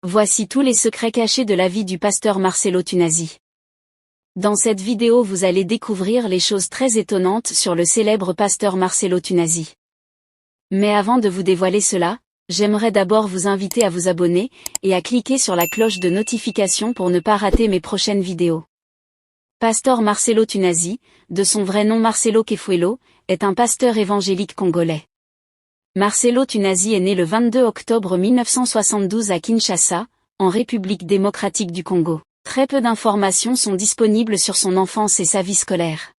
Voici tous les secrets cachés de la vie du pasteur Marcelo Tunasi. Dans cette vidéo vous allez découvrir les choses très étonnantes sur le célèbre pasteur Marcelo Tunasi. Mais avant de vous dévoiler cela, j'aimerais d'abord vous inviter à vous abonner, et à cliquer sur la cloche de notification pour ne pas rater mes prochaines vidéos. Pasteur Marcelo Tunasi, de son vrai nom Marcelo Kefuelo, est un pasteur évangélique congolais. Marcelo Tunasi est né le 22 octobre 1972 à Kinshasa, en République démocratique du Congo. Très peu d'informations sont disponibles sur son enfance et sa vie scolaire.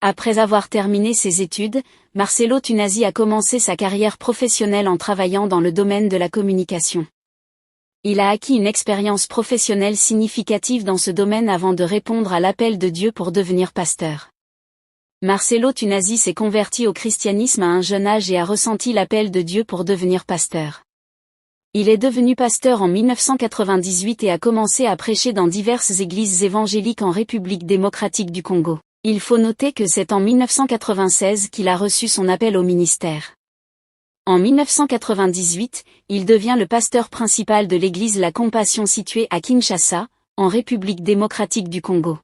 Après avoir terminé ses études, Marcelo Tunasi a commencé sa carrière professionnelle en travaillant dans le domaine de la communication. Il a acquis une expérience professionnelle significative dans ce domaine avant de répondre à l'appel de Dieu pour devenir pasteur. Marcelo Tunasi s'est converti au christianisme à un jeune âge et a ressenti l'appel de Dieu pour devenir pasteur. Il est devenu pasteur en 1998 et a commencé à prêcher dans diverses églises évangéliques en République démocratique du Congo. Il faut noter que c'est en 1996 qu'il a reçu son appel au ministère. En 1998, il devient le pasteur principal de l'église La Compassion située à Kinshasa, en République démocratique du Congo.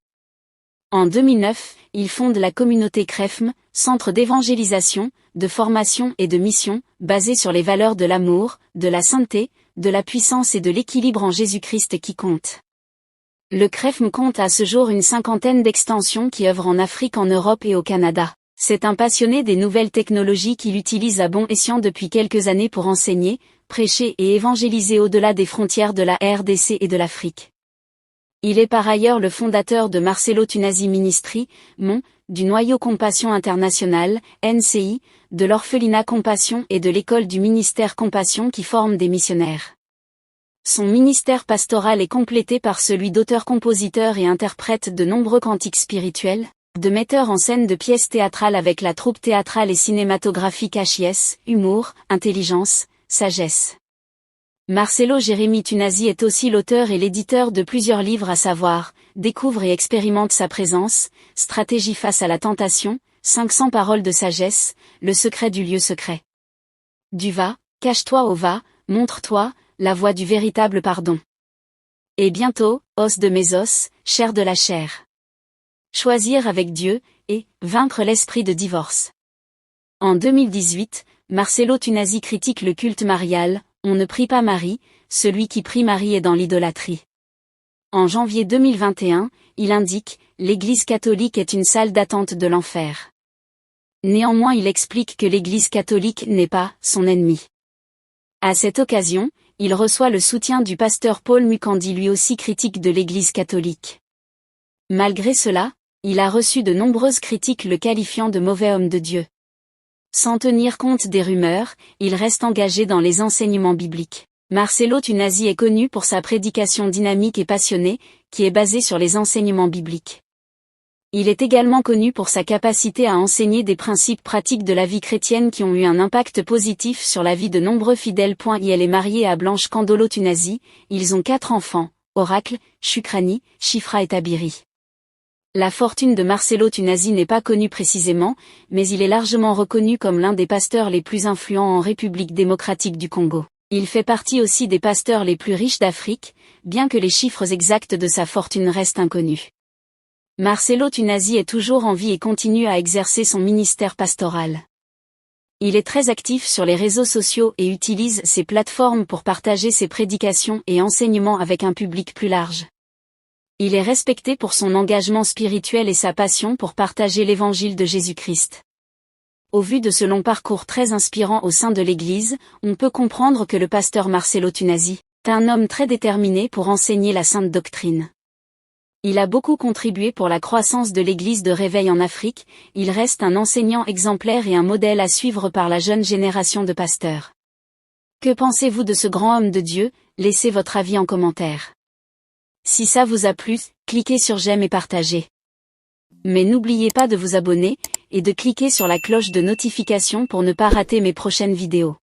En 2009, il fonde la communauté CREFM, centre d'évangélisation, de formation et de mission, basé sur les valeurs de l'amour, de la sainteté, de la puissance et de l'équilibre en Jésus-Christ qui compte. Le CREFM compte à ce jour une 50aine d'extensions qui œuvrent en Afrique, en Europe et au Canada. C'est un passionné des nouvelles technologies qu'il utilise à bon escient depuis quelques années pour enseigner, prêcher et évangéliser au-delà des frontières de la RDC et de l'Afrique. Il est par ailleurs le fondateur de Marcelo Tunasi Ministry, du Noyau Compassion International, NCI, de l'Orphelinat Compassion et de l'école du ministère Compassion qui forment des missionnaires. Son ministère pastoral est complété par celui d'auteur-compositeur et interprète de nombreux cantiques spirituels, de metteur en scène de pièces théâtrales avec la troupe théâtrale et cinématographique HIS, humour, intelligence, sagesse. Marcelo Jérémie Tunasi est aussi l'auteur et l'éditeur de plusieurs livres à savoir, Découvre et expérimente sa présence, Stratégie face à la tentation, 500 paroles de sagesse, Le secret du lieu secret. Du va, cache-toi au va, montre-toi, la voie du véritable pardon. Et bientôt, os de mes os, chair de la chair. Choisir avec Dieu, et vaincre l'esprit de divorce. En 2018, Marcelo Tunasi critique le culte marial. On ne prie pas Marie, celui qui prie Marie est dans l'idolâtrie. En janvier 2021, il indique, l'Église catholique est une salle d'attente de l'enfer. Néanmoins il explique que l'Église catholique n'est pas son ennemi. À cette occasion, il reçoit le soutien du pasteur Paul Mukandi lui aussi critique de l'Église catholique. Malgré cela, il a reçu de nombreuses critiques le qualifiant de mauvais homme de Dieu. Sans tenir compte des rumeurs, il reste engagé dans les enseignements bibliques. Marcelo Tunasi est connu pour sa prédication dynamique et passionnée, qui est basée sur les enseignements bibliques. Il est également connu pour sa capacité à enseigner des principes pratiques de la vie chrétienne qui ont eu un impact positif sur la vie de nombreux fidèles. Il est marié à Blanche Kandolo Tunasi, ils ont 4 enfants, Oracle, Shukrani, Shifra et Tabiri. La fortune de Marcelo Tunasi n'est pas connue précisément, mais il est largement reconnu comme l'un des pasteurs les plus influents en République démocratique du Congo. Il fait partie aussi des pasteurs les plus riches d'Afrique, bien que les chiffres exacts de sa fortune restent inconnus. Marcelo Tunasi est toujours en vie et continue à exercer son ministère pastoral. Il est très actif sur les réseaux sociaux et utilise ces plateformes pour partager ses prédications et enseignements avec un public plus large. Il est respecté pour son engagement spirituel et sa passion pour partager l'évangile de Jésus-Christ. Au vu de ce long parcours très inspirant au sein de l'Église, on peut comprendre que le pasteur Marcelo Tunasi est un homme très déterminé pour enseigner la sainte doctrine. Il a beaucoup contribué pour la croissance de l'Église de Réveil en Afrique, il reste un enseignant exemplaire et un modèle à suivre par la jeune génération de pasteurs. Que pensez-vous de ce grand homme de Dieu? Laissez votre avis en commentaire. Si ça vous a plu, cliquez sur j'aime et partagez. Mais n'oubliez pas de vous abonner, et de cliquer sur la cloche de notification pour ne pas rater mes prochaines vidéos.